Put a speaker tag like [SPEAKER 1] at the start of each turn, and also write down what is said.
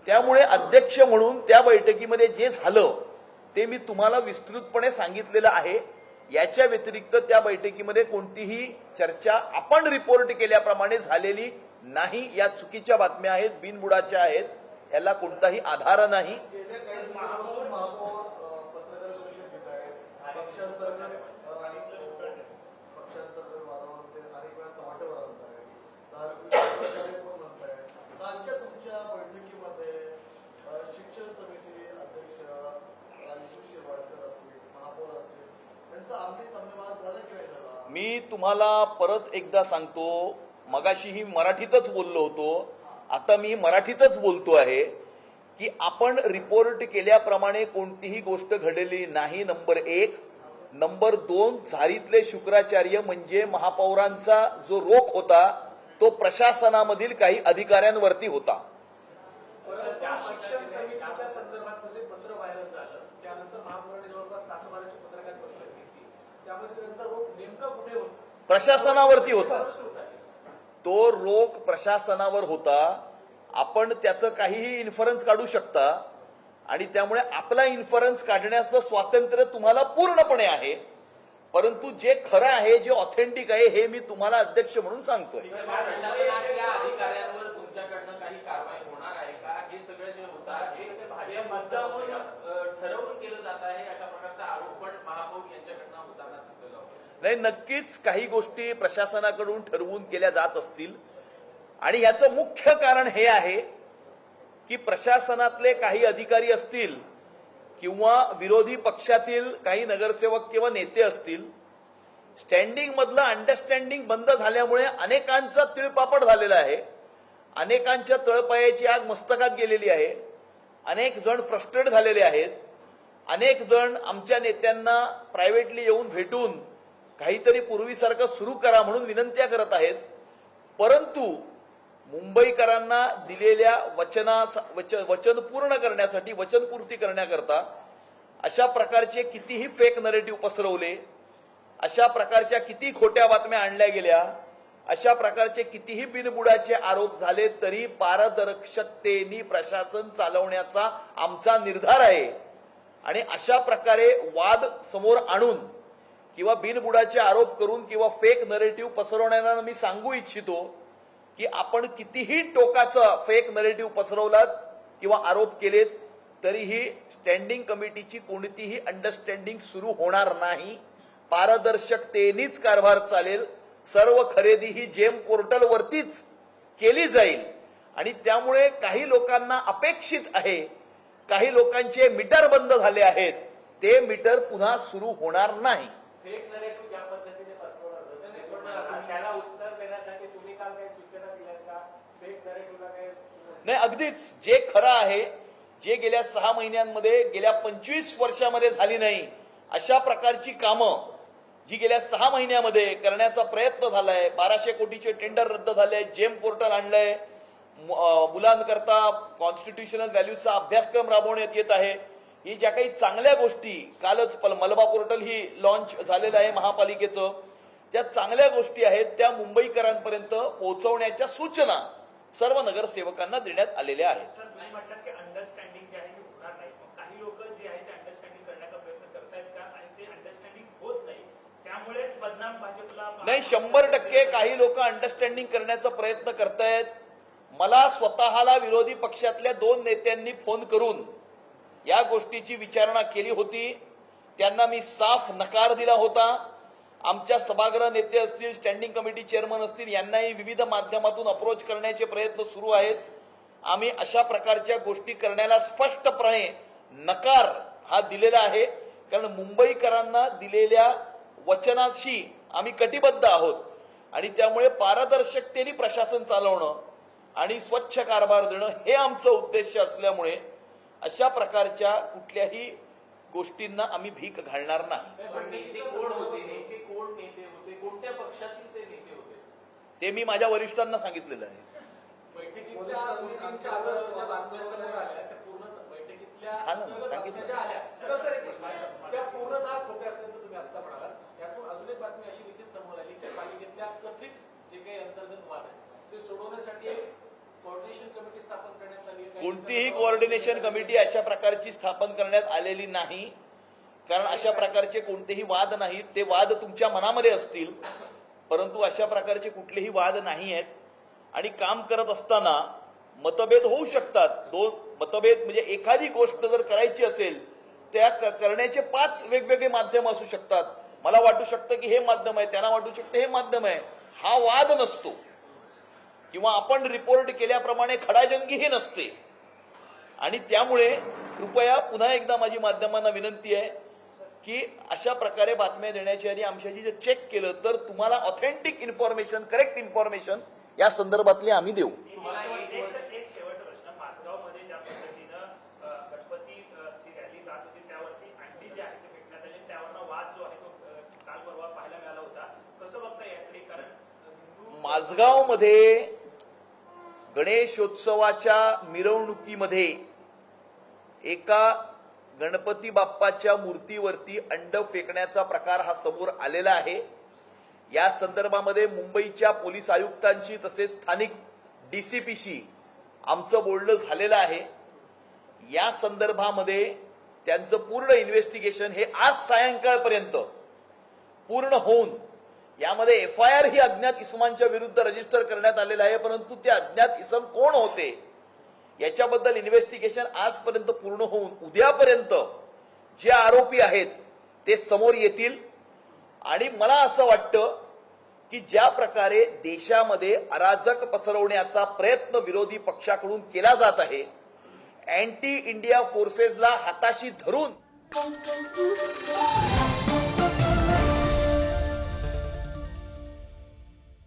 [SPEAKER 1] त्यामुळे अध्यक्ष म्हणून त्या बैठकीमध्ये जे झालं ते मी तुम्हाला विस्तृतपणे सांगितलेलं आहे. याच्या व्यतिरिक्त त्या बैठकीमध्ये कोणतीही चर्चा आपण रिपोर्ट केल्याप्रमाणे झालेली नाही. या चुकीच्या बातम्या आहेत, बिनबुडाच्या आहेत, याला कोणताही आधार नाही. मी तुम्हाला परत एकदा सांगतो, मगाशीही मराठीतच बोललो होतो, आता मी मराठीतच बोलतो आहे की आपण रिपोर्ट केल्याप्रमाणे कोणतीही गोष्ट घडलेली नाही. नंबर 1. नंबर 2, झारीतले शुक्राचार्य म्हणजे महापौरांचा जो रोख होता तो प्रशासनामधील काही अधिकाऱ्यांवरती होता.
[SPEAKER 2] शिक्षण समितीच्या संदर्भात जे पत्र व्हायरल झालं त्यानंतर महापौरांनी जवळपास तासाभराची पत्रकार परिषद घेतली, त्यामध्ये त्यांचा रोख नेमका कुठे होता?
[SPEAKER 1] प्रशासनावरती होता. तो रोख प्रशासनावर होता. आपण त्याचं काहीही इन्फरन्स काढू शकता आणि त्यामुळे आपला इन्फरन्स काढण्याचं स्वातंत्र्य तुम्हाला पूर्णपणे आहे. परंतु जे खरं आहे, जे ऑथेंटिक आहे, हे मी तुम्हाला अध्यक्ष म्हणून सांगतोय.
[SPEAKER 3] अधिकाऱ्यांवर तुमच्याकडनं काही कारवाई होणार आहे का? हे सगळं जे होतं हे मुद्दामून ठरवून केलं जात आहे अशा प्रकारचा आरोप पण महापौर यांच्याकडनं होताना दिसलेला होता.
[SPEAKER 1] नाही, नक्कीच काही गोष्टी प्रशासनाकडून ठरवून केल्या जात असतील आणि याचं मुख्य कारण हे आहे की प्रशासनातले काही अधिकारी असतील किंवा विरोधी पक्षातील काही नगरसेवक किंवा नेते असतील, स्टँडिंग मधलं अंडरस्टँडिंग बंद झाल्यामुळे अनेकांचा तिळपापड झालेला आहे. अनेकांच्या तळपायाची आग मस्तकात गेलेली आहे. अनेक जण फ्रस्ट्रेट झालेले आहेत. अनेक जण आमच्या नेत्यांना प्रायव्हेटली येऊन भेटून काहीतरी पूर्वीसारखं सुरू करा म्हणून विनंत्या करत आहेत. परंतु मुंबईकरांना दिलेल्या वचन पूर्ण करण्यासाठी, वचनपूर्ती करण्याकरता अशा प्रकारचे कितीही फेक नरेटिव्ह पसरवले, अशा प्रकारच्या किती खोट्या बातम्या आणल्या गेल्या, अशा प्रकारचे कितीही बिनबुडाचे आरोप झाले, तरी पारदर्शकतेने प्रशासन चालवण्याचा आमचा निर्धार आहे. आणि अशा प्रकारे वाद समोर आणून किंवा बिनबुडाचे आरोप करून किंवा फेक नरेटिव्ह पसरवणाऱ्यांना मी सांगू इच्छितो की आपण कितीही टोकाचा फेक नरेटिव्ह पसरवलात किंवा आरोप केलेत तरीही स्टँडिंग कमिटीची कोणतीही अंडरस्टँडिंग सुरू होणार नाही. पारदर्शकतेनेच कारभार चालेल. सर्व खरेदी ही जेम पोर्टलवरतीच केली जाईल आणि त्यामुळे काही लोकांना अपेक्षित आहे, काही लोकांचे मीटर बंद झाले आहेत, ते मीटर पुन्हा सुरू होणार नाही.
[SPEAKER 3] फेक नरेटिव्ह ज्या पद्धतीने पसरवलं त्याला उत्तर देण्यासाठी तुम्ही काल काही सूचना दिल्यात का? फेक नरेटिव्हला काय?
[SPEAKER 1] नाही, अगदीच जे खरं आहे, जे गेल्या 6 महिन्यांमध्ये, गेल्या 25 वर्षामध्ये झाली नाही अशा प्रकारची कामं जी गेल्या 6 महिन्यामध्ये करण्याचा प्रयत्न झालाय, 1200 कोटीचे टेंडर रद्द झाले, जेम पोर्टल आणलंय, मुलांकरता कॉन्स्टिट्यूशनल व्हॅल्यूचा अभ्यासक्रम राबवण्यात येत आहे, ही ज्या काही चांगल्या गोष्टी, कालच मलबा पोर्टल ही लॉन्च झालेलं आहे महापालिकेचं, त्या चांगल्या गोष्टी आहेत त्या मुंबईकरांपर्यंत पोहोचवण्याच्या सूचना सर्व नगरसेवकांना देण्यात आलेल्या आहेत.
[SPEAKER 2] सर, तुम्ही म्हटलं की अंडरस्टँडिंग जे आहे ते होणार नाही. काही लोक जे आहे ते अंडरस्टँडिंग करण्याचा प्रयत्न करतायत का? आणि ते अंडरस्टँडिंग होत नाही, त्यामुळेच बदनाम भाजपला
[SPEAKER 1] नाही, 100% काही लोक अंडरस्टँडिंग करण्याचा प्रयत्न करतायत. मला स्वतःला विरोधी पक्षातल्या 2 नेत्यांनी फोन करून या गोष्टीची विचारणा केली होती. त्यांना मी साफ नकार दिला होता. आमच्या सभागृह नेते असतील, स्टँडिंग कमिटी चेअरमन असतील, यांनाही विविध माध्यमातून अप्रोच करण्याचे प्रयत्न सुरू आहेत. आम्ही अशा प्रकारच्या गोष्टी करण्याला स्पष्टपणे नकार हा दिलेला आहे, कारण मुंबईकरांना दिलेल्या वचनाशी आम्ही कटिबद्ध आहोत आणि त्यामुळे पारदर्शकतेने प्रशासन चालवणं आणि स्वच्छ कारभार देणं हे आमचं उद्देश असल्यामुळे अशा प्रकारच्या कुठल्याही गोष्टींना आम्ही भीक घालणार नाही.
[SPEAKER 3] कोणत्या पक्षातील ते नेते होते
[SPEAKER 1] ते मी माझ्या वरिष्ठांना सांगितलेलं आहे.
[SPEAKER 2] त्या पूर्णतः खोट्या असल्याचं तुम्ही आता म्हणालात. त्यातून अजून एक बातमी अशी देखील समोर आली की पालिकेतल्या कथित जे काही अंतर्गत वाद आहे ते सोडवण्यासाठी
[SPEAKER 3] कोऑर्डिनेशन कमिटी स्थापन करण्यात आली आहे.
[SPEAKER 1] कोणतीही कोऑर्डिनेशन कमिटी अशा प्रकारची स्थापन करण्यात आलेली नाही, कारण अशा प्रकारचे कोणतेही वाद नाहीत. ते वाद तुमच्या मनामध्ये असतील, परंतु अशा प्रकारचे कुठलेही वाद नाही आहेत. आणि काम करत असताना मतभेद होऊ शकतात. दोन मतभेद म्हणजे एखादी गोष्ट जर करायची असेल त्या करण्याचे 5 वेगवेगळे माध्यम असू शकतात. मला वाटू शकतं की हे माध्यम आहे, त्यांना वाटू शकतं हे माध्यम आहे. हा वाद नसतो, किंवा आपण रिपोर्ट केल्याप्रमाणे खडाजंगी ही नसते. आणि त्यामुळे कृपया पुन्हा एकदा माझी माध्यमांना विनंती आहे की अशा प्रकारे बातम्या देण्याची आधी आमच्याशी जर चेक केलं तर तुम्हाला ऑथेंटिक इन्फॉर्मेशन, करेक्ट इन्फॉर्मेशन या संदर्भातली आम्ही देऊ.
[SPEAKER 2] एक शेवटचा प्रश्न, माझगावमध्ये ज्या पद्धतीनं गणपतीची रॅली जात होती त्यावरती अंडी जे आहे ते फेकण्यात आली, त्यावरनं वाद जो आहे तो काल परवा पाहायला मिळाला होता. कसं बघता याकडे? कारण
[SPEAKER 1] माझगावमध्ये गणेशोत्सवाच्या मिरवणुकीमध्ये एका गणपती बाप्पाच्या मूर्तीवरती अंड फेकण्याचा प्रकार हा समोर आलेला आहे. या संदर्भामध्ये मुंबईच्या पोलीस आयुक्तांशी तसेच स्थानिक डीसीपीशी आमचं बोलणं झालेलं आहे. या संदर्भामध्ये त्यांचं पूर्ण इन्व्हेस्टिगेशन हे आज सायंकाळपर्यंत पूर्ण होऊन यामध्ये FIR ही अज्ञात इसमांच्या विरुद्ध रजिस्टर करण्यात आलेलं आहे, परंतु ते अज्ञात इसम कोण होते याच्याबद्दल इन्व्हेस्टिगेशन आजपर्यंत पूर्ण होऊन उद्यापर्यंत जे आरोपी आहेत ते समोर येतील. आणि मला असं वाटतं की ज्या प्रकारे देशामध्ये अराजक पसरवण्याचा प्रयत्न विरोधी पक्षाकडून केला जात आहे, अँटी इंडिया फोर्सेसला हाताशी धरून